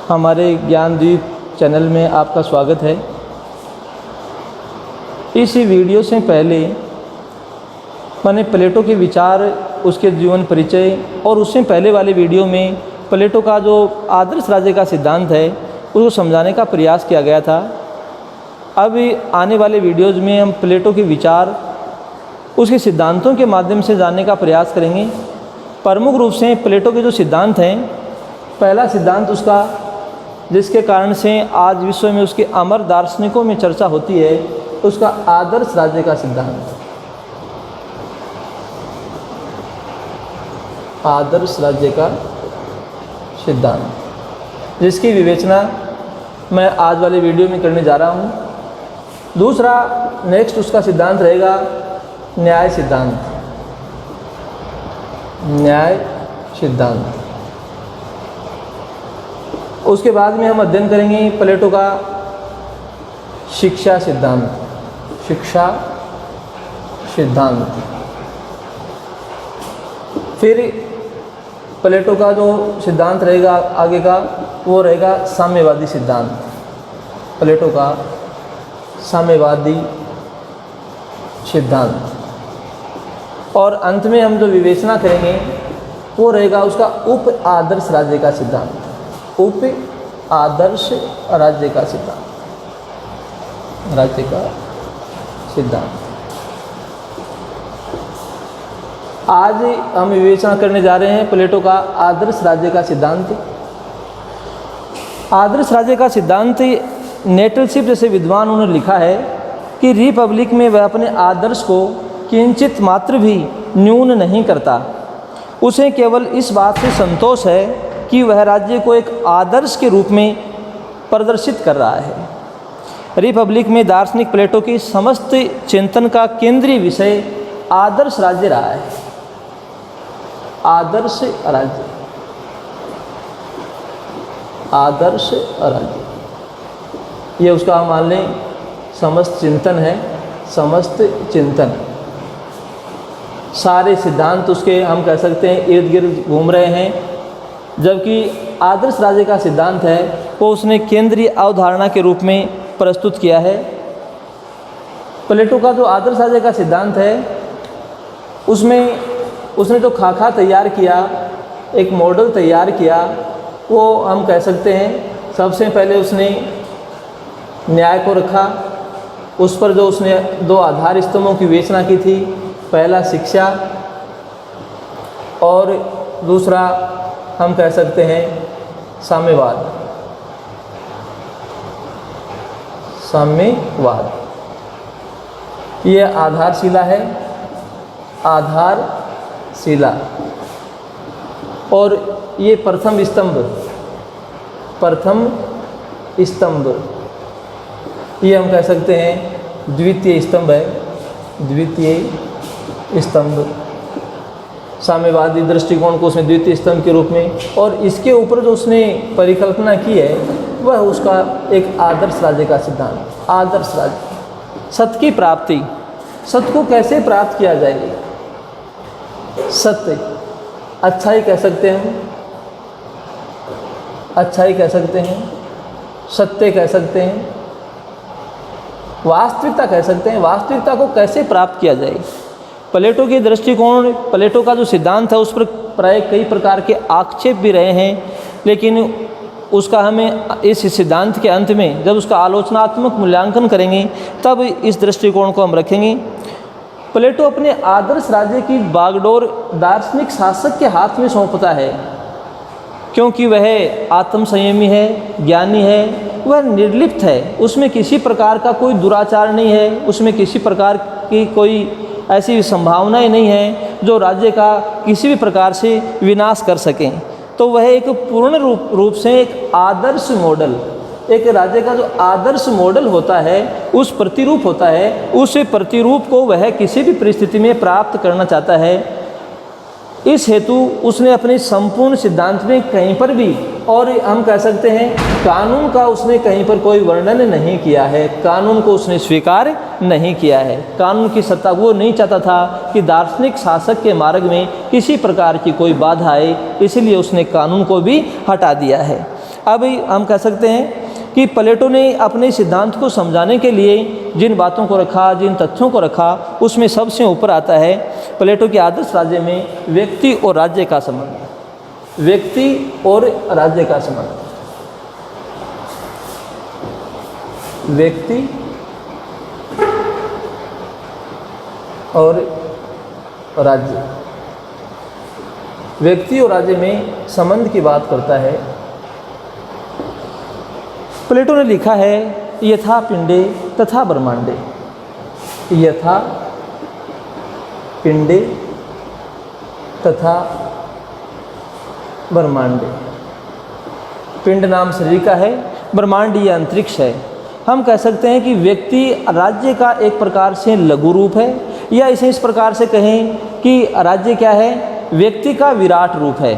हमारे ज्ञानदीप चैनल में आपका स्वागत है। इस वीडियो से पहले मैंने प्लेटो के विचार, उसके जीवन परिचय और उससे पहले वाले वीडियो में प्लेटो का जो आदर्श राज्य का सिद्धांत है उसको समझाने का प्रयास किया गया था। अब आने वाले वीडियोज़ में हम प्लेटो के विचार, उसके सिद्धांतों के माध्यम से जानने का प्रयास करेंगे। प्रमुख रूप से प्लेटो के जो सिद्धांत हैं, पहला सिद्धांत उसका, जिसके कारण से आज विश्व में उसके अमर दार्शनिकों में चर्चा होती है, उसका आदर्श राज्य का सिद्धांत। आदर्श राज्य का सिद्धांत, जिसकी विवेचना मैं आज वाले वीडियो में करने जा रहा हूँ। दूसरा, नेक्स्ट उसका सिद्धांत रहेगा न्याय सिद्धांत। न्याय सिद्धांत। उसके बाद में हम अध्ययन करेंगे प्लेटो का शिक्षा सिद्धांत। शिक्षा सिद्धांत। फिर प्लेटो का जो सिद्धांत रहेगा आगे का, वो रहेगा साम्यवादी सिद्धांत। प्लेटो का साम्यवादी सिद्धांत। और अंत में हम जो विवेचना करेंगे वो रहेगा उसका उप आदर्श राज्य का सिद्धांत। उप आदर्श राज्य का सिद्धांत। राज्य का सिद्धांत। आज हम विवेचना करने जा रहे हैं प्लेटो का आदर्श राज्य का सिद्धांत। आदर्श राज्य का सिद्धांत नेटलशिप जैसे विद्वान उन्होंने लिखा है कि रिपब्लिक में वह अपने आदर्श को किंचित मात्र भी न्यून नहीं करता। उसे केवल इस बात से संतोष है कि वह राज्य को एक आदर्श के रूप में प्रदर्शित कर रहा है। रिपब्लिक में दार्शनिक प्लेटो की समस्त चिंतन का केंद्रीय विषय आदर्श राज्य रहा है। आदर्श राज्य। आदर्श राज्य, ये उसका हम मान लें समस्त चिंतन है। समस्त चिंतन, सारे सिद्धांत उसके हम कह सकते हैं इर्द गिर्द घूम रहे हैं। जबकि आदर्श राज्य का सिद्धांत है वो उसने केंद्रीय अवधारणा के रूप में प्रस्तुत किया है। प्लेटो का जो आदर्श राज्य का सिद्धांत है उसमें उसने जो खाका तैयार किया, एक मॉडल तैयार किया, वो हम कह सकते हैं सबसे पहले उसने न्याय को रखा। उस पर जो उसने दो आधार स्तंभों की विवेचना की थी, पहला शिक्षा और दूसरा हम कह सकते हैं साम्यवाद। साम्यवाद, ये आधारशिला है। आधारशिला। और ये प्रथम स्तंभ। प्रथम स्तंभ, ये हम कह सकते हैं द्वितीय स्तंभ है। द्वितीय स्तंभ, साम्यवादी दृष्टिकोण को उसने द्वितीय स्तंभ के रूप में, और इसके ऊपर जो उसने परिकल्पना की है वह उसका एक आदर्श राज्य का सिद्धांत। आदर्श राज्य। सत्य की प्राप्ति। सत्य को कैसे प्राप्त किया जाए? सत्य, अच्छाई कह सकते हैं, अच्छाई कह सकते हैं, सत्य कह सकते हैं, वास्तविकता कह सकते हैं। वास्तविकता को कैसे प्राप्त किया जाए? प्लेटो के दृष्टिकोण, प्लेटो का जो सिद्धांत है उस पर प्राय कई प्रकार के आक्षेप भी रहे हैं, लेकिन उसका हमें इस सिद्धांत के अंत में जब उसका आलोचनात्मक मूल्यांकन करेंगे तब इस दृष्टिकोण को हम रखेंगे। प्लेटो अपने आदर्श राज्य की बागडोर दार्शनिक शासक के हाथ में सौंपता है, क्योंकि वह आत्मसंयमी है, ज्ञानी है, वह निर्लिप्त है। उसमें किसी प्रकार का कोई दुराचार नहीं है, उसमें किसी प्रकार की कोई ऐसी संभावनाएं नहीं है जो राज्य का किसी भी प्रकार से विनाश कर सकें। तो वह एक पूर्ण रूप से एक आदर्श मॉडल, एक राज्य का जो आदर्श मॉडल होता है, उस प्रतिरूप होता है, उस प्रतिरूप को वह किसी भी परिस्थिति में प्राप्त करना चाहता है। इस हेतु उसने अपने संपूर्ण सिद्धांत में कहीं पर भी, और हम कह सकते हैं कानून का उसने कहीं पर कोई वर्णन नहीं किया है, कानून को उसने स्वीकार नहीं किया है। कानून की सत्ता वो नहीं चाहता था कि दार्शनिक शासक के मार्ग में किसी प्रकार की कोई बाधा आए, इसलिए उसने कानून को भी हटा दिया है। अब हम कह सकते हैं कि प्लेटो ने अपने सिद्धांत को समझाने के लिए जिन बातों को रखा, जिन तथ्यों को रखा, उसमें सबसे ऊपर आता है प्लेटो के आदर्श राज्य में व्यक्ति और राज्य का संबंध। व्यक्ति और राज्य का संबंध, व्यक्ति और राज्य, व्यक्ति और राज्य में संबंध की बात करता है। प्लेटो ने लिखा है यथा पिंडे तथा ब्रह्मांडे, यथा पिंडे तथा ब्रह्मांडे। पिंड नाम शरीर का है, ब्रह्मांड ये अंतरिक्ष है। हम कह सकते हैं कि व्यक्ति राज्य का एक प्रकार से लघु रूप है, या इसे इस प्रकार से कहें कि राज्य क्या है, व्यक्ति का विराट रूप है।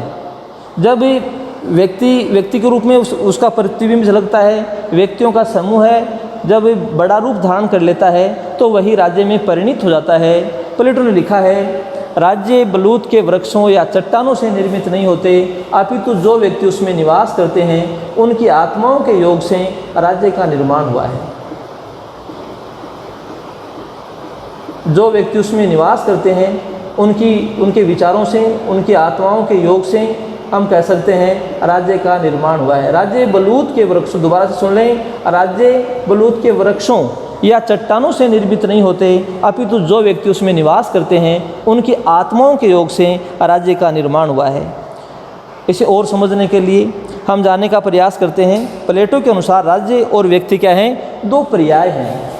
जब व्यक्ति के रूप में उसका प्रतिबिंब झलकता है, व्यक्तियों का समूह है, जब बड़ा रूप धारण कर लेता है तो वही राज्य में परिणित हो जाता है। प्लेटो ने लिखा है राज्य बलूत के वृक्षों या चट्टानों से निर्मित नहीं होते, अपितु जो व्यक्ति उसमें निवास करते हैं उनकी आत्माओं के योग से राज्य का निर्माण हुआ है। जो व्यक्ति उसमें निवास करते हैं उनके विचारों से, उनकी आत्माओं के योग से हम कह सकते हैं राज्य का निर्माण हुआ है। राज्य बलूत के वृक्षों, दोबारा से सुन लें, राज्य बलूत के वृक्षों या चट्टानों से निर्मित नहीं होते, अपितु जो व्यक्ति उसमें निवास करते हैं उनकी आत्माओं के योग से राज्य का निर्माण हुआ है। इसे और समझने के लिए हम जानने का प्रयास करते हैं। प्लेटो के अनुसार राज्य और व्यक्ति क्या हैं, दो पर्याय हैं,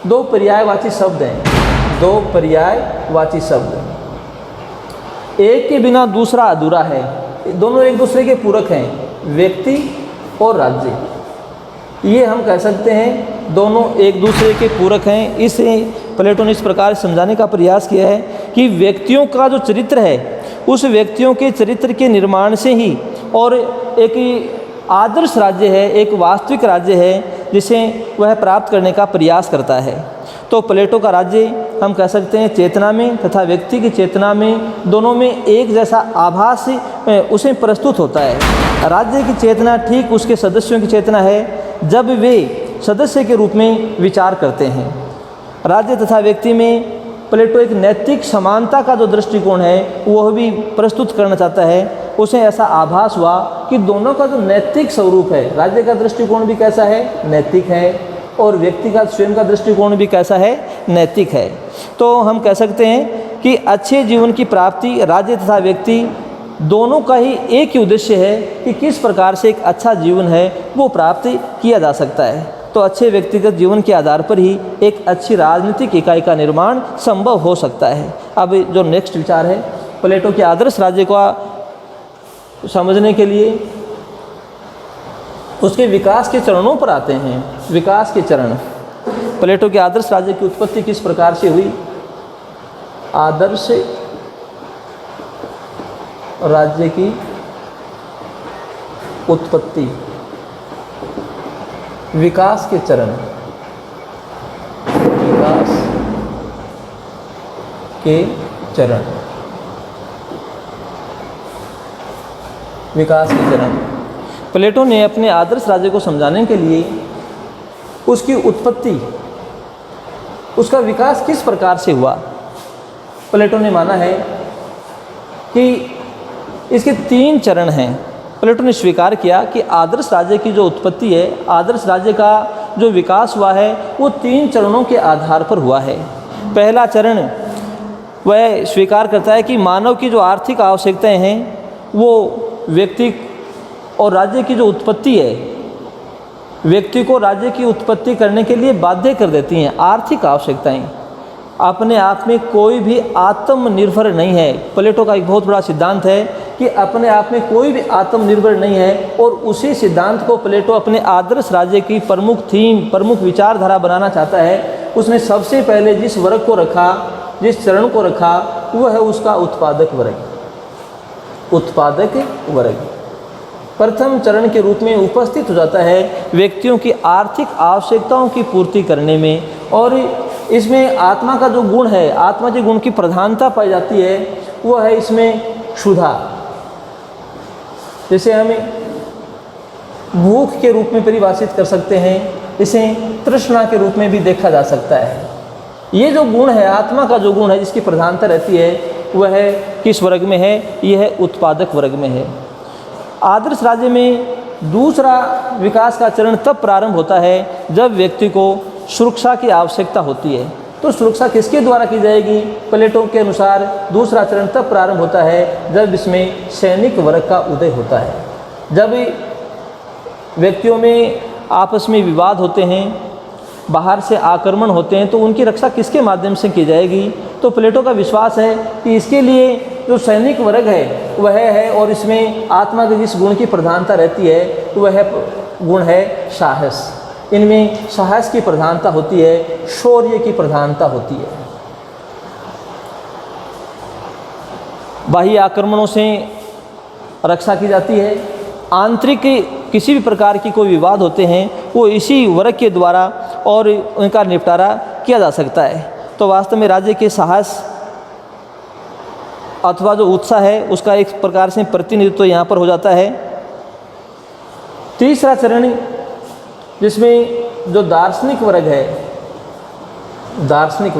दो पर्यायवाची शब्द हैं, दो पर्यायवाची शब्द। एक के बिना दूसरा अधूरा है, दोनों एक दूसरे के पूरक हैं, व्यक्ति और राज्य। ये हम कह सकते हैं दोनों एक दूसरे के पूरक हैं। इसे प्लेटो ने इस प्रकार समझाने का प्रयास किया है कि व्यक्तियों का जो चरित्र है, उस व्यक्तियों के चरित्र के निर्माण से ही, और एक आदर्श राज्य है, एक वास्तविक राज्य है जिसे वह प्राप्त करने का प्रयास करता है। तो प्लेटो का राज्य हम कह सकते हैं चेतना में तथा व्यक्ति की चेतना में, दोनों में एक जैसा आभास उसे प्रस्तुत होता है। राज्य की चेतना ठीक उसके सदस्यों की चेतना है जब वे सदस्य के रूप में विचार करते हैं। राज्य तथा व्यक्ति में प्लेटो एक नैतिक समानता का जो दृष्टिकोण है वह भी प्रस्तुत करना चाहता है। उसे ऐसा आभास हुआ कि दोनों का जो नैतिक स्वरूप है, राज्य का दृष्टिकोण भी कैसा है, नैतिक है, और व्यक्ति का स्वयं का दृष्टिकोण भी कैसा है, नैतिक है। तो हम कह सकते हैं कि अच्छे जीवन की प्राप्ति राज्य तथा व्यक्ति दोनों का ही एक ही उद्देश्य है कि किस प्रकार से एक अच्छा जीवन है वो प्राप्त किया जा सकता है। तो अच्छे व्यक्तिगत जीवन के आधार पर ही एक अच्छी राजनीतिक इकाई का निर्माण संभव हो सकता है। अब जो नेक्स्ट विचार है प्लेटो के आदर्श राज्य को समझने के लिए उसके विकास के चरणों पर आते हैं। विकास के चरण, प्लेटो के आदर्श राज्य की उत्पत्ति किस प्रकार से हुई। आदर्श राज्य की उत्पत्ति, विकास के चरण, विकास के चरण, विकास के चरण। प्लेटो ने अपने आदर्श राज्य को समझाने के लिए उसकी उत्पत्ति, उसका विकास किस प्रकार से हुआ, प्लेटो ने माना है कि इसके 3 चरण हैं। प्लेटो ने स्वीकार किया कि आदर्श राज्य की जो उत्पत्ति है, आदर्श राज्य का जो विकास हुआ है वो 3 चरणों के आधार पर हुआ है। पहला चरण वह स्वीकार करता है कि मानव की जो आर्थिक आवश्यकताएं हैं वो व्यक्ति और राज्य की जो उत्पत्ति है, व्यक्ति को राज्य की उत्पत्ति करने के लिए बाध्य कर देती हैं। आर्थिक आवश्यकताएं अपने आप में कोई भी आत्मनिर्भर नहीं है। प्लेटो का एक बहुत बड़ा सिद्धांत है कि अपने आप में कोई भी आत्मनिर्भर नहीं है, और उसी सिद्धांत को प्लेटो अपने आदर्श राज्य की प्रमुख थीम, प्रमुख विचारधारा बनाना चाहता है। उसने सबसे पहले जिस वर्ग को रखा, जिस चरण को रखा, वह है उसका उत्पादक वर्ग। उत्पादक वर्ग प्रथम चरण के रूप में उपस्थित हो जाता है व्यक्तियों की आर्थिक आवश्यकताओं की पूर्ति करने में। और इसमें आत्मा का जो गुण है, आत्मा के गुण की प्रधानता पाई जाती है, वो है इसमें क्षुधा। जैसे हमें भूख के रूप में परिभाषित कर सकते हैं, इसे तृष्णा के रूप में भी देखा जा सकता है। ये जो गुण है, आत्मा का जो गुण है जिसकी प्रधानता रहती है, वह है किस वर्ग में है? यह उत्पादक वर्ग में है। आदर्श राज्य में दूसरा विकास का चरण तब प्रारंभ होता है जब व्यक्ति को सुरक्षा की आवश्यकता होती है। तो सुरक्षा किसके द्वारा की जाएगी? प्लेटो के अनुसार दूसरा चरण तब प्रारंभ होता है जब इसमें सैनिक वर्ग का उदय होता है। जब व्यक्तियों में आपस में विवाद होते हैं, बाहर से आक्रमण होते हैं, तो उनकी रक्षा किसके माध्यम से की जाएगी? तो प्लेटो का विश्वास है कि इसके लिए जो सैनिक वर्ग है वह है, और इसमें आत्मा के जिस गुण की प्रधानता रहती है वह गुण है साहस। इनमें साहस की प्रधानता होती है, शौर्य की प्रधानता होती है। बाह्य आक्रमणों से रक्षा की जाती है, आंतरिक किसी भी प्रकार की कोई विवाद होते हैं वो इसी वर्ग के द्वारा और उनका निपटारा किया जा सकता है। तो वास्तव में राज्य के साहस अथवा जो उत्साह है उसका एक प्रकार से प्रतिनिधित्व यहाँ पर हो जाता है। तीसरा चरण जिसमें जो दार्शनिक वर्ग है, दार्शनिक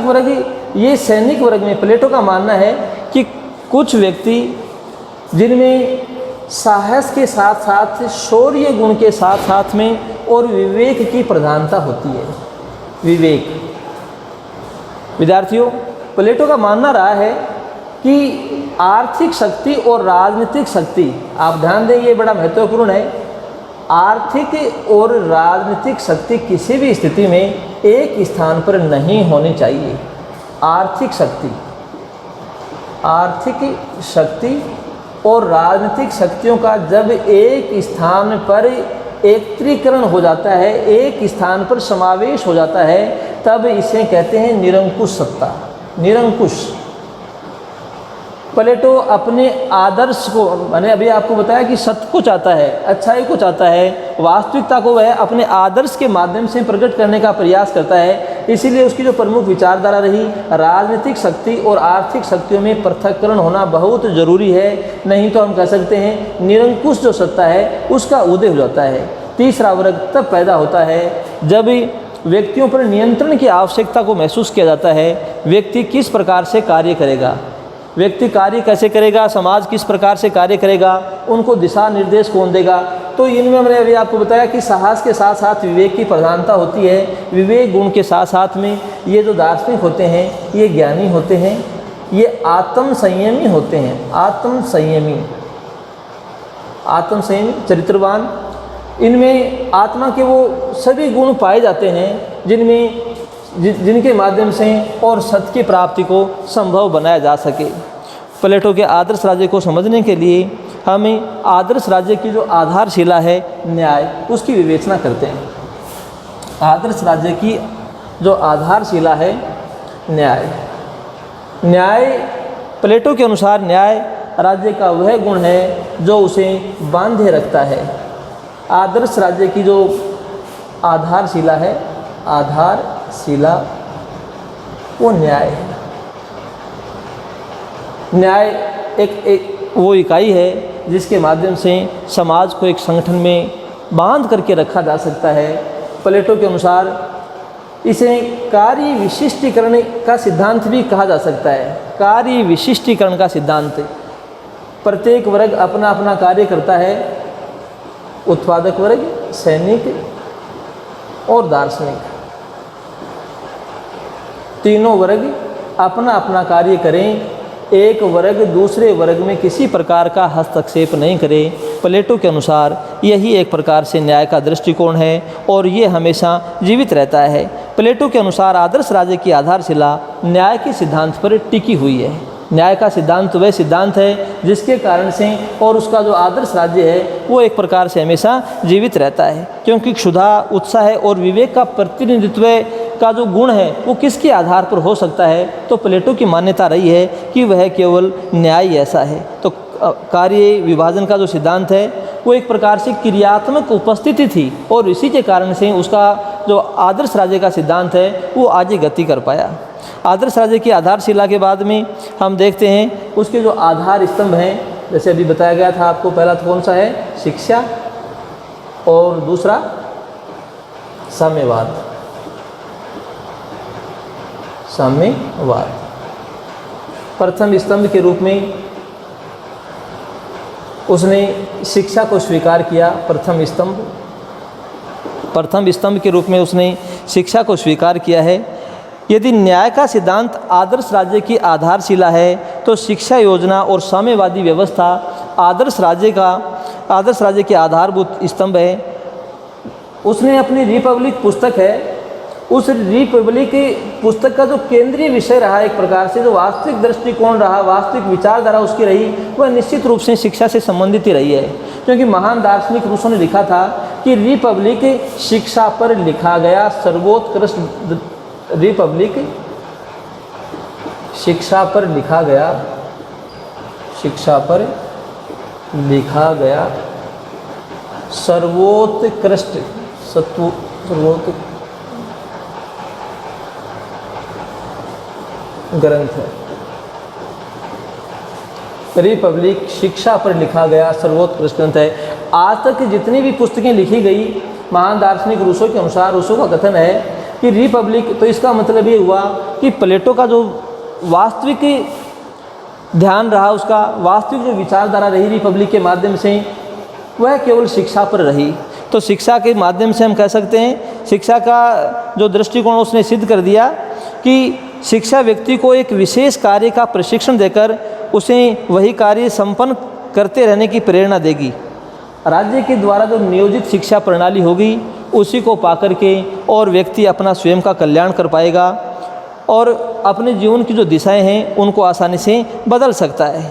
वर्ग ये सैनिक वर्ग में प्लेटो का मानना है कि कुछ व्यक्ति जिनमें साहस के साथ साथ शौर्य गुण के साथ साथ में और विवेक की प्रधानता होती है। विवेक, विद्यार्थियों, प्लेटो का मानना रहा है कि आर्थिक शक्ति और राजनीतिक शक्ति, आप ध्यान दें ये बड़ा महत्वपूर्ण है, आर्थिक और राजनीतिक शक्ति किसी भी स्थिति में एक स्थान पर नहीं होनी चाहिए। आर्थिक शक्ति और राजनीतिक शक्तियों का जब एक स्थान पर एकत्रीकरण हो जाता है, एक स्थान पर समावेश हो जाता है, तब इसे कहते हैं निरंकुश सत्ता। निरंकुश। प्लेटो अपने आदर्श को, मैंने अभी आपको बताया कि सत्य को चाहता है, अच्छाई को चाहता है, वास्तविकता को वह अपने आदर्श के माध्यम से प्रकट करने का प्रयास करता है। इसीलिए उसकी जो प्रमुख विचारधारा रही, राजनीतिक शक्ति और आर्थिक शक्तियों में पृथक्करण होना बहुत जरूरी है, नहीं तो हम कह सकते हैं निरंकुश जो सत्ता है उसका उदय हो जाता है। तीसरा वर्ग तब पैदा होता है जब व्यक्तियों पर नियंत्रण की आवश्यकता को महसूस किया जाता है। व्यक्ति किस प्रकार से कार्य करेगा, व्यक्ति कार्य कैसे करेगा, समाज किस प्रकार से कार्य करेगा, उनको दिशा निर्देश कौन देगा। तो इनमें मैंने अभी आपको बताया कि साहस के साथ साथ विवेक की प्रधानता होती है। विवेक गुण के साथ साथ में ये जो दार्शनिक होते हैं, ये ज्ञानी होते हैं, ये आत्म संयमी होते हैं। आत्म संयमी, चरित्रवान। इनमें आत्मा के वो सभी गुण पाए जाते हैं जिनके माध्यम से और सत्य की प्राप्ति को संभव बनाया जा सके। प्लेटो के आदर्श राज्य को समझने के लिए हमें आदर्श राज्य की जो आधारशिला है न्याय, उसकी विवेचना करते हैं। आदर्श राज्य की जो आधारशिला है न्याय। न्याय प्लेटो के अनुसार न्याय राज्य का वह गुण है जो उसे बांधे रखता है। आदर्श राज्य की जो आधारशिला है, आधारशिला वो न्याय है। न्याय एक वो इकाई है जिसके माध्यम से समाज को एक संगठन में बांध करके रखा जा सकता है। प्लेटो के अनुसार इसे कार्य विशिष्टीकरण का सिद्धांत भी कहा जा सकता है। कार्य विशिष्टीकरण का सिद्धांत, प्रत्येक वर्ग अपना अपना कार्य करता है, उत्पादक वर्ग, सैनिक और दार्शनिक, तीनों वर्ग अपना अपना कार्य करें, एक वर्ग दूसरे वर्ग में किसी प्रकार का हस्तक्षेप नहीं करे। प्लेटो के अनुसार यही एक प्रकार से न्याय का दृष्टिकोण है और ये हमेशा जीवित रहता है। प्लेटो के अनुसार आदर्श राज्य की आधारशिला न्याय के सिद्धांत पर टिकी हुई है। न्याय का सिद्धांत वह सिद्धांत है जिसके कारण से और उसका जो आदर्श राज्य है वो एक प्रकार से हमेशा जीवित रहता है, क्योंकि क्षुधा, उत्साह और विवेक का प्रतिनिधित्व का जो गुण है वो किसके आधार पर हो सकता है, तो प्लेटो की मान्यता रही है कि वह केवल न्याय ऐसा है। तो कार्य विभाजन का जो सिद्धांत है वो एक प्रकार से क्रियात्मक उपस्थिति थी और इसी के कारण से उसका जो आदर्श राज्य का सिद्धांत है वो आगे गति कर पाया। आदर्श राज्य की आधारशिला के बाद में हम देखते हैं उसके जो आधार स्तंभ हैं, जैसे अभी बताया गया था आपको, पहला तो कौन सा है, शिक्षा, और दूसरा साम्यवाद। साम्यवाद प्रथम स्तंभ के रूप में उसने शिक्षा को स्वीकार किया। प्रथम स्तंभ के रूप में उसने शिक्षा को स्वीकार किया है। यदि न्याय का सिद्धांत आदर्श राज्य की आधारशिला है तो शिक्षा योजना और साम्यवादी व्यवस्था आदर्श राज्य के आधारभूत स्तंभ है। उसने अपनी रिपब्लिक पुस्तक है, उस रिपब्लिक पुस्तक का जो केंद्रीय विषय रहा, एक प्रकार से जो वास्तविक दृष्टिकोण रहा, वास्तविक विचारधारा उसकी रही, वह निश्चित रूप से शिक्षा से संबंधित ही रही है। क्योंकि महान दार्शनिक रूसों ने लिखा था कि रिपब्लिक शिक्षा पर लिखा गया सर्वोत्कृष्ट, रिपब्लिक शिक्षा पर लिखा गया सर्वोत्कृष्ट ग्रंथ है। रिपब्लिक शिक्षा पर लिखा गया सर्वोत्कृष्ट ग्रंथ है। आज तक जितनी भी पुस्तकें लिखी गई महान दार्शनिक रूसों के अनुसार, रूसों का कथन है कि रिपब्लिक, तो इसका मतलब ये हुआ कि प्लेटो का जो वास्तविक ध्यान रहा, उसका वास्तविक जो विचारधारा रही रिपब्लिक के माध्यम से, वह केवल शिक्षा पर रही। तो शिक्षा के माध्यम से हम कह सकते हैं, शिक्षा का जो दृष्टिकोण उसने सिद्ध कर दिया कि शिक्षा व्यक्ति को एक विशेष कार्य का प्रशिक्षण देकर उसे वही कार्य संपन्न करते रहने की प्रेरणा देगी। राज्य के द्वारा जो नियोजित शिक्षा प्रणाली होगी उसी को पाकर के और व्यक्ति अपना स्वयं का कल्याण कर पाएगा और अपने जीवन की जो दिशाएं हैं उनको आसानी से बदल सकता है।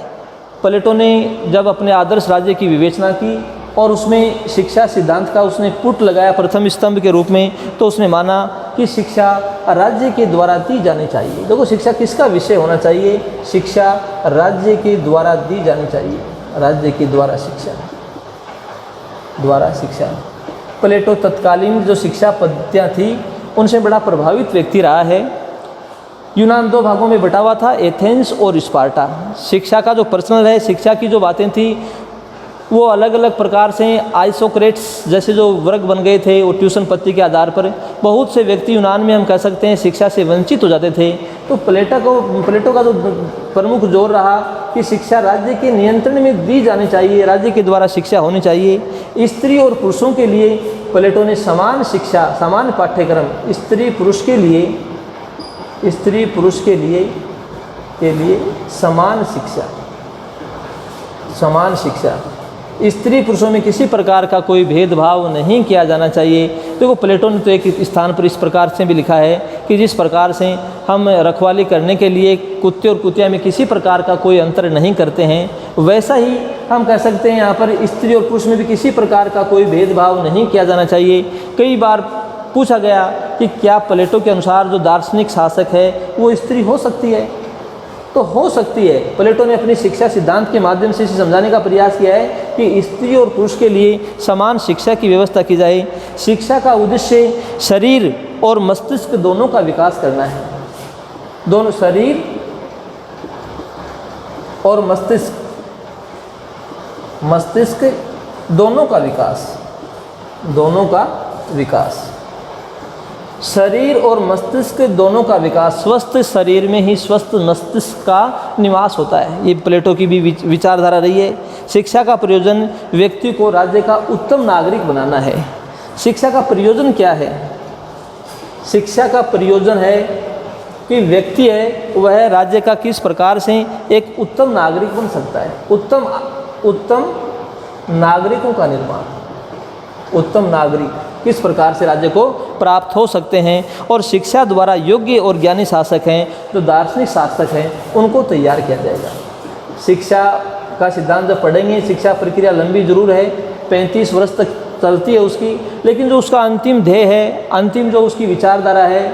प्लेटो ने जब अपने आदर्श राज्य की विवेचना की और उसमें शिक्षा सिद्धांत का उसने पुट लगाया प्रथम स्तंभ के रूप में, तो उसने माना कि शिक्षा राज्य के द्वारा दी जानी चाहिए। देखो, शिक्षा किसका विषय होना चाहिए, शिक्षा राज्य के द्वारा दी जानी चाहिए, राज्य के द्वारा शिक्षा। प्लेटो तत्कालीन जो शिक्षा पद्धतियाँ थी उनसे बड़ा प्रभावित व्यक्ति रहा है। यूनान दो भागों में बटा हुआ था, एथेंस और स्पार्टा। शिक्षा का जो पर्सनल है, शिक्षा की जो बातें थी वो अलग अलग प्रकार से आइसोक्रेट्स जैसे जो वर्ग बन गए थे वो ट्यूशन पद्धति के आधार पर बहुत से व्यक्ति यूनान में हम कह सकते हैं शिक्षा से वंचित हो जाते थे। तो प्लेटो का जो प्रमुख जोर रहा कि शिक्षा राज्य के नियंत्रण में दी जानी चाहिए, राज्य के द्वारा शिक्षा होनी चाहिए। स्त्री और पुरुषों के लिए प्लेटो ने समान शिक्षा, समान पाठ्यक्रम स्त्री पुरुष के लिए समान शिक्षा, स्त्री पुरुषों में किसी प्रकार का कोई भेदभाव नहीं किया जाना चाहिए। देखो, प्लेटो ने तो एक स्थान पर इस प्रकार से भी लिखा है कि जिस प्रकार से हम रखवाली करने के लिए कुत्ते और कुतिया में किसी प्रकार का कोई अंतर नहीं करते हैं, वैसा ही हम कह सकते हैं यहाँ पर स्त्री और पुरुष में भी किसी प्रकार का कोई भेदभाव नहीं किया जाना चाहिए। कई बार पूछा गया कि क्या प्लेटो के अनुसार जो दार्शनिक शासक है वो स्त्री हो सकती है, तो हो सकती है। प्लेटो ने अपनी शिक्षा सिद्धांत के माध्यम से इसे समझाने का प्रयास किया है कि स्त्री और पुरुष के लिए समान शिक्षा की व्यवस्था की जाए। शिक्षा का उद्देश्य शरीर और मस्तिष्क दोनों का विकास करना है। दोनों, शरीर और मस्तिष्क दोनों का विकास, शरीर और मस्तिष्क दोनों का विकास। स्वस्थ शरीर में ही स्वस्थ मस्तिष्क का निवास होता है। ये प्लेटो की भी विचारधारा रही है। शिक्षा का प्रयोजन व्यक्ति को राज्य का उत्तम नागरिक बनाना है। शिक्षा का प्रयोजन क्या है? शिक्षा का प्रयोजन है कि व्यक्ति है वह राज्य का किस प्रकार से एक उत्तम नागरिक बन सकता है। उत्तम नागरिकों का निर्माण, उत्तम नागरिक किस प्रकार से राज्य को प्राप्त हो सकते हैं, और शिक्षा द्वारा योग्य और ज्ञानी शासक हैं, जो दार्शनिक शासक हैं, उनको तैयार किया जाएगा। शिक्षा का सिद्धांत जब पढ़ेंगे, शिक्षा प्रक्रिया लंबी जरूर है, 35 वर्ष तक चलती है उसकी, लेकिन जो उसका अंतिम ध्येय है, अंतिम जो उसकी विचारधारा है,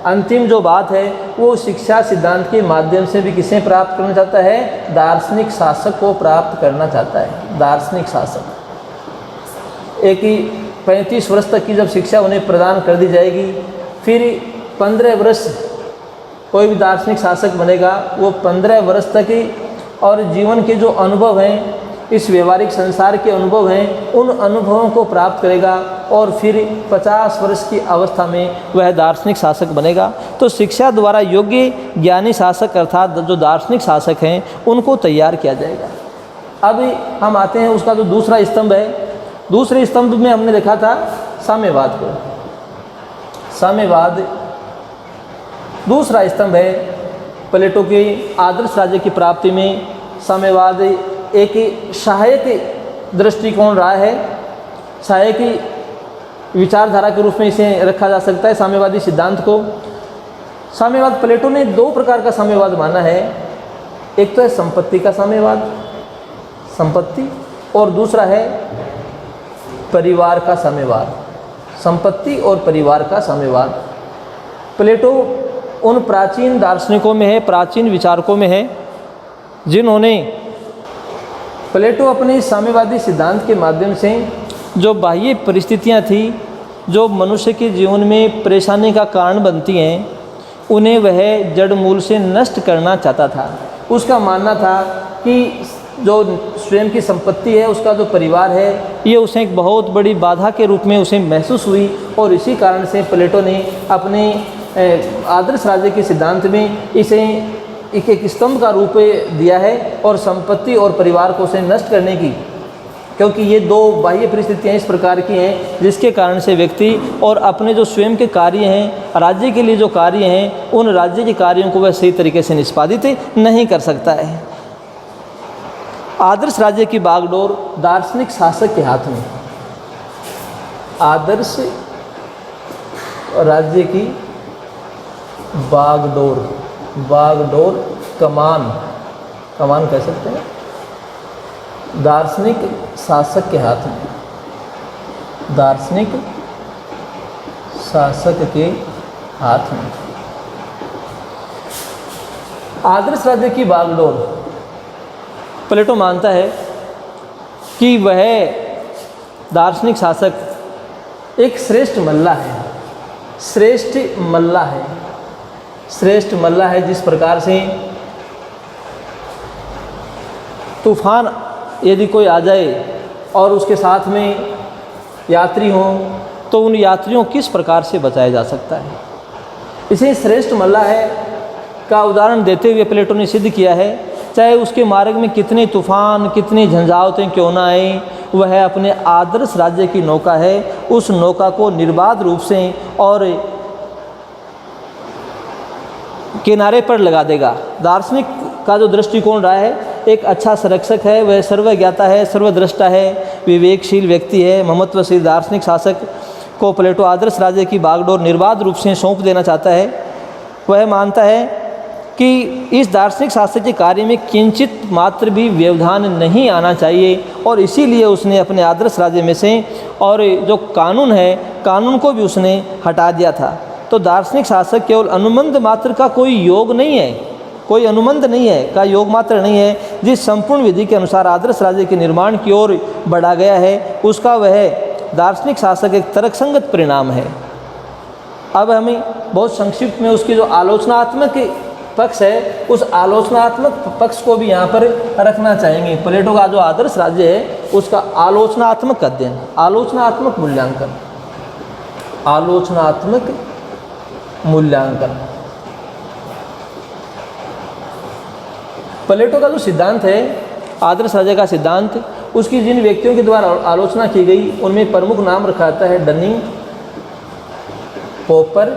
अंतिम जो बात है वो शिक्षा सिद्धांत के माध्यम से भी किसे प्राप्त करना चाहता है? दार्शनिक शासक को प्राप्त करना चाहता है। दार्शनिक शासक एक ही 35 वर्ष तक की जब शिक्षा उन्हें प्रदान कर दी जाएगी, फिर 15 वर्ष कोई भी दार्शनिक शासक बनेगा, वो 15 वर्ष तक ही और जीवन के जो अनुभव हैं, इस व्यवहारिक संसार के अनुभव हैं, उन अनुभवों को प्राप्त करेगा और फिर 50 वर्ष की अवस्था में वह दार्शनिक शासक बनेगा। तो शिक्षा द्वारा योग्य ज्ञानी शासक अर्थात जो दार्शनिक शासक हैं उनको तैयार किया जाएगा। अब हम आते हैं उसका जो दूसरा स्तंभ है। दूसरे स्तंभ में हमने देखा था साम्यवाद को। साम्यवाद दूसरा स्तंभ है प्लेटो के आदर्श राज्य की प्राप्ति में। साम्यवाद एक सहायक दृष्टिकोण रहा है, सहायक विचारधारा के रूप में इसे रखा जा सकता है साम्यवादी सिद्धांत को। साम्यवाद प्लेटो ने 2 प्रकार का साम्यवाद माना है। एक तो है संपत्ति का साम्यवाद, संपत्ति, और दूसरा है परिवार का साम्यवाद, संपत्ति और परिवार का साम्यवाद। प्लेटो उन प्राचीन दार्शनिकों में है, प्राचीन विचारकों में है, जिन्होंने प्लेटो अपने साम्यवादी सिद्धांत के माध्यम से जो बाह्य परिस्थितियां थी, जो मनुष्य के जीवन में परेशानी का कारण बनती हैं, उन्हें वह जड़ मूल से नष्ट करना चाहता था। उसका मानना था कि जो स्वयं की संपत्ति है, उसका जो परिवार है, ये उसे एक बहुत बड़ी बाधा के रूप में उसे महसूस हुई और इसी कारण से प्लेटो ने अपने आदर्श राज्य के सिद्धांत में इसे एक स्तंभ का रूप दिया है और संपत्ति और परिवार को उसे नष्ट करने की, क्योंकि ये 2 बाह्य परिस्थितियाँ इस प्रकार की हैं जिसके कारण से व्यक्ति और अपने जो स्वयं के कार्य हैं, राज्य के लिए जो कार्य हैं, उन राज्य के कार्यों को वह सही तरीके से निष्पादित नहीं कर सकता है। आदर्श राज्य की बागडोर दार्शनिक शासक के हाथ में। आदर्श राज्य की बागडोर, बागडोर कमान, कमान कह सकते हैं, दार्शनिक शासक के हाथ में। दार्शनिक शासक के हाथ में आदर्श राज्य की बागडोर। प्लेटो मानता है कि वह दार्शनिक शासक एक श्रेष्ठ मल्ला है, श्रेष्ठ मल्ला है, श्रेष्ठ मल्ला है। जिस प्रकार से तूफान यदि कोई आ जाए और उसके साथ में यात्री हों, तो उन यात्रियों किस प्रकार से बचाया जा सकता है, इसे श्रेष्ठ मल्ला है का उदाहरण देते हुए प्लेटो ने सिद्ध किया है। चाहे उसके मार्ग में कितने तूफान, कितनी झंझावतें क्यों ना आए, वह अपने आदर्श राज्य की नौका है, उस नौका को निर्बाध रूप से और किनारे पर लगा देगा। दार्शनिक का जो दृष्टिकोण रहा है, एक अच्छा संरक्षक है, वह सर्वज्ञाता है, सर्वद्रष्टा है, विवेकशील व्यक्ति है, ममत्वशील दार्शनिक शासक को प्लेटो आदर्श राज्य की बागडोर निर्बाध रूप से सौंप देना चाहता है। वह मानता है कि इस दार्शनिक शासक के कार्य में किंचित मात्र भी व्यवधान नहीं आना चाहिए और इसीलिए उसने अपने आदर्श राज्य में से और जो कानून है, कानून को भी उसने हटा दिया था। तो दार्शनिक शासक केवल अनुबंध मात्र का कोई योग नहीं है, कोई अनुबंध नहीं है, का योग मात्र नहीं है। जिस संपूर्ण विधि के अनुसार आदर्श राज्य के निर्माण की ओर बढ़ा गया है, उसका वह दार्शनिक शासक एक तर्कसंगत परिणाम है। अब हमें बहुत संक्षिप्त में उसकी जो आलोचनात्मक पक्ष है, उस आलोचनात्मक पक्ष को भी यहाँ पर रखना चाहेंगे। प्लेटो का जो आदर्श राज्य है, उसका आलोचनात्मक अध्ययन, आलोचनात्मक मूल्यांकन, आलोचनात्मक मूल्यांकन। प्लेटो का जो सिद्धांत है, आदर्श राज्य का सिद्धांत, उसकी जिन व्यक्तियों के द्वारा आलोचना की गई, उनमें प्रमुख नाम रखा जाता है डनिंग, पॉपर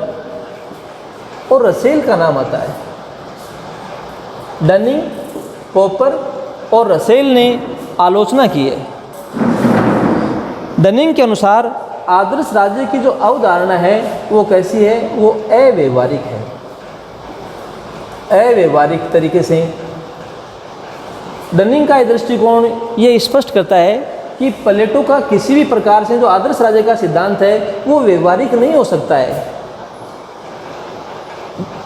और रसेल का नाम आता है। डनिंग, पॉपर और रसेल ने आलोचना की है। डनिंग के अनुसार आदर्श राज्य की जो अवधारणा है वो कैसी है, वो अव्यवहारिक है। अव्यवहारिक तरीके से डनिंग का दृष्टिकोण ये स्पष्ट करता है कि प्लेटो का किसी भी प्रकार से जो आदर्श राज्य का सिद्धांत है वो व्यवहारिक नहीं हो सकता है।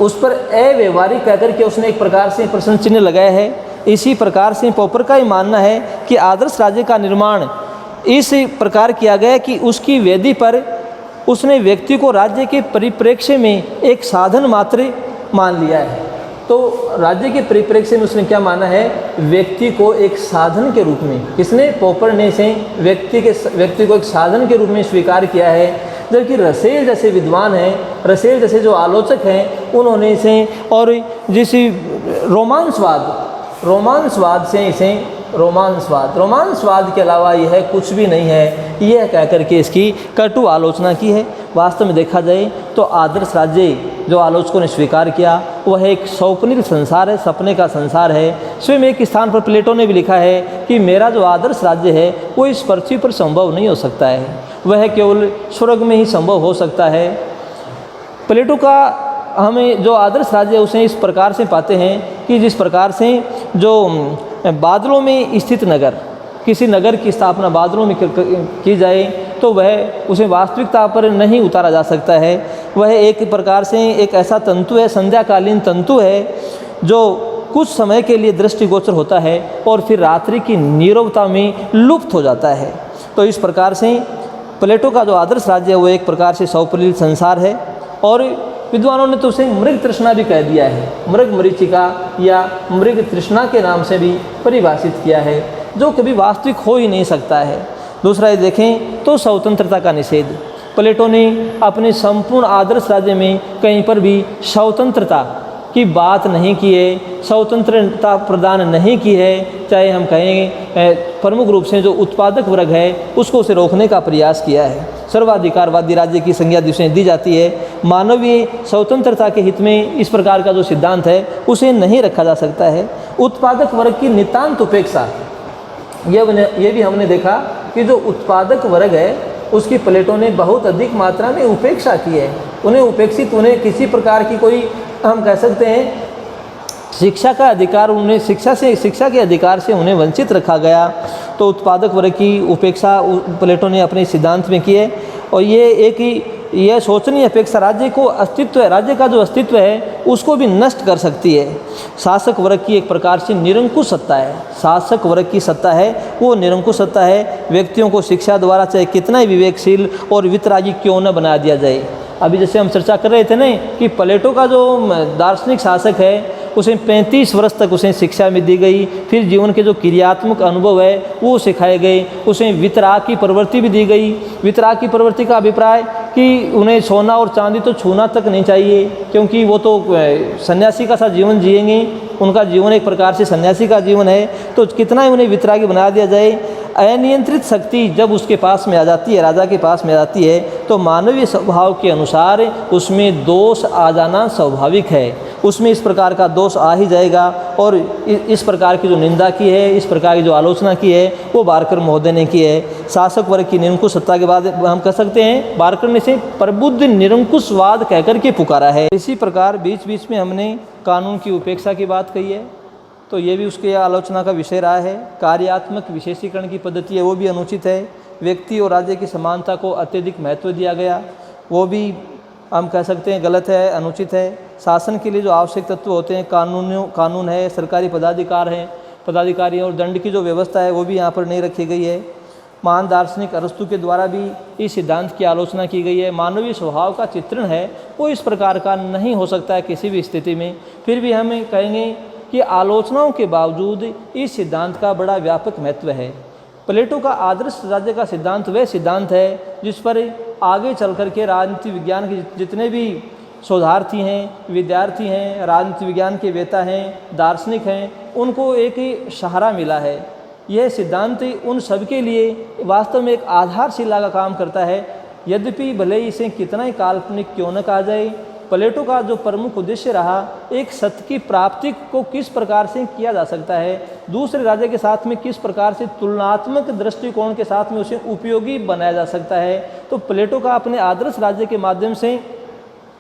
उस पर अव्यवहारिक कहकर के उसने एक प्रकार से प्रश्न चिन्ह लगाया है। इसी प्रकार से पॉपर का ही मानना है कि आदर्श राज्य का निर्माण इस प्रकार किया गया कि उसकी वेदी पर उसने व्यक्ति को राज्य के परिप्रेक्ष्य में एक साधन मात्र मान लिया है। तो राज्य के परिप्रेक्ष्य में उसने क्या माना है, व्यक्ति को एक साधन के रूप में, किसने, पॉपर ने से व्यक्ति को एक साधन के रूप में स्वीकार किया है। जबकि रसेल जैसे विद्वान हैं, रसेल जैसे जो आलोचक हैं, उन्होंने इसे और जिस रोमांसवाद से इसे रोमांसवाद के अलावा यह कुछ भी नहीं है, यह कह करके इसकी कटु आलोचना की है। वास्तव में देखा जाए तो आदर्श राज्य जो आलोचकों ने स्वीकार किया वह एक स्वप्निल संसार है, सपने का संसार है। स्वयं एक स्थान पर प्लेटो ने भी लिखा है कि मेरा जो आदर्श राज्य है वो इस पृथ्वी पर संभव नहीं हो सकता है, वह केवल स्वर्ग में ही संभव हो सकता है। प्लेटो का हमें जो आदर्श राज्य है उसे इस प्रकार से पाते हैं कि जिस प्रकार से जो बादलों में स्थित नगर, किसी नगर की स्थापना बादलों में की जाए तो वह उसे वास्तविकता पर नहीं उतारा जा सकता है। वह एक प्रकार से एक ऐसा तंतु है, संध्याकालीन तंतु है, जो कुछ समय के लिए दृष्टिगोचर होता है और फिर रात्रि की नीरवता में लुप्त हो जाता है। तो इस प्रकार से प्लेटो का जो आदर्श राज्य है वो एक प्रकार से स्वप्निल संसार है। और विद्वानों ने तो उसे मृग तृष्णा भी कह दिया है, मृग मरीचिका या मृग तृष्णा के नाम से भी परिभाषित किया है, जो कभी वास्तविक हो ही नहीं सकता है। दूसरा ये देखें तो स्वतंत्रता का निषेध, प्लेटो ने अपने संपूर्ण आदर्श राज्य में कहीं पर भी स्वतंत्रता की बात नहीं की है, स्वतंत्रता प्रदान नहीं की है। चाहे हम कहें प्रमुख रूप से जो उत्पादक वर्ग है उसको उसे रोकने का प्रयास किया है। सर्वाधिकारवादी राज्य की संज्ञा जिसे दी जाती है, मानवीय स्वतंत्रता के हित में इस प्रकार का जो सिद्धांत है उसे नहीं रखा जा सकता है। उत्पादक वर्ग की नितांत उपेक्षा, ये भी हमने देखा कि जो उत्पादक वर्ग है उसकी प्लेटो ने बहुत अधिक मात्रा में उपेक्षा की है। उन्हें किसी प्रकार की कोई, हम कह सकते हैं, शिक्षा का अधिकार, उन्हें शिक्षा के अधिकार से उन्हें वंचित रखा गया। तो उत्पादक वर्ग की उपेक्षा प्लेटो ने अपने सिद्धांत में की है। और यह सोचनीय अपेक्षा राज्य का जो अस्तित्व है उसको भी नष्ट कर सकती है। शासक वर्ग की एक प्रकार से निरंकुश सत्ता है, शासक वर्ग की सत्ता है वो निरंकुश सत्ता है। व्यक्तियों को शिक्षा द्वारा चाहे कितना ही विवेकशील और वितरागी क्यों न बना दिया जाए। अभी जैसे हम चर्चा कर रहे थे ना कि प्लेटो का जो दार्शनिक शासक है उसे 35 वर्ष तक उसे शिक्षा में दी गई, फिर जीवन के जो क्रियात्मक अनुभव है वो सिखाए गए, उसे वितराग की प्रवृत्ति भी दी गई। वितराग की प्रवृत्ति का अभिप्राय कि उन्हें सोना और चांदी तो छूना तक नहीं चाहिए, क्योंकि वो तो सन्यासी का सा जीवन जिएंगे, उनका जीवन एक प्रकार से सन्यासी का जीवन है। तो कितना ही उन्हें वितरागी बना दिया जाए। अनियंत्रित शक्ति जब उसके पास में आ जाती है, राजा के पास में आ जाती है, तो मानवीय स्वभाव के अनुसार उसमें दोष आ जाना स्वाभाविक है। उसमें इस प्रकार का दोष आ ही जाएगा। और इस प्रकार की जो निंदा की है, इस प्रकार की जो आलोचना की है वो बारकर महोदय ने की है। शासक वर्ग की निरंकुश सत्ता के बाद हम कह सकते हैं बारकर ने इसे प्रबुद्ध निरंकुशवाद कहकर के पुकारा है। इसी प्रकार बीच बीच में हमने कानून की उपेक्षा की बात कही है, तो ये भी उसके आलोचना का विषय रहा है। कार्यात्मक विशेषीकरण की पद्धति है वो भी अनुचित है। व्यक्ति और राज्य की समानता को अत्यधिक महत्व दिया गया, वो भी हम कह सकते हैं गलत है, अनुचित है। शासन के लिए जो आवश्यक तत्व होते हैं, कानून है, सरकारी पदाधिकारी और दंड की जो व्यवस्था है वो भी यहाँ पर नहीं रखी गई है। महान दार्शनिक अरस्तु के द्वारा भी इस सिद्धांत की आलोचना की गई है। मानवीय स्वभाव का चित्रण है वो इस प्रकार का नहीं हो सकता है किसी भी स्थिति में। फिर भी हम कहेंगे कि आलोचनाओं के बावजूद इस सिद्धांत का बड़ा व्यापक महत्व है। प्लेटो का आदर्श राज्य का सिद्धांत वह सिद्धांत है जिस पर आगे चल कर के राजनीति विज्ञान के जितने भी शोधार्थी हैं, विद्यार्थी हैं, राजनीति विज्ञान के वेता हैं, दार्शनिक हैं, उनको एक सहारा मिला है। यह सिद्धांत उन सबके लिए वास्तव में एक आधारशिला का काम करता है। यद्यपि भले ही इसे कितना ही काल्पनिक क्यों न कहा जाए, प्लेटो का जो प्रमुख उद्देश्य रहा एक सत्य की प्राप्ति को किस प्रकार से किया जा सकता है, दूसरे राज्य के साथ में किस प्रकार से तुलनात्मक दृष्टिकोण के साथ में उसे उपयोगी बनाया जा सकता है। तो प्लेटो का अपने आदर्श राज्य के माध्यम से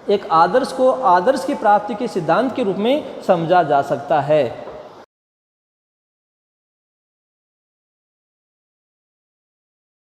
एक आदर्श को आदर्श की प्राप्ति के सिद्धांत के रूप में समझा जा सकता है।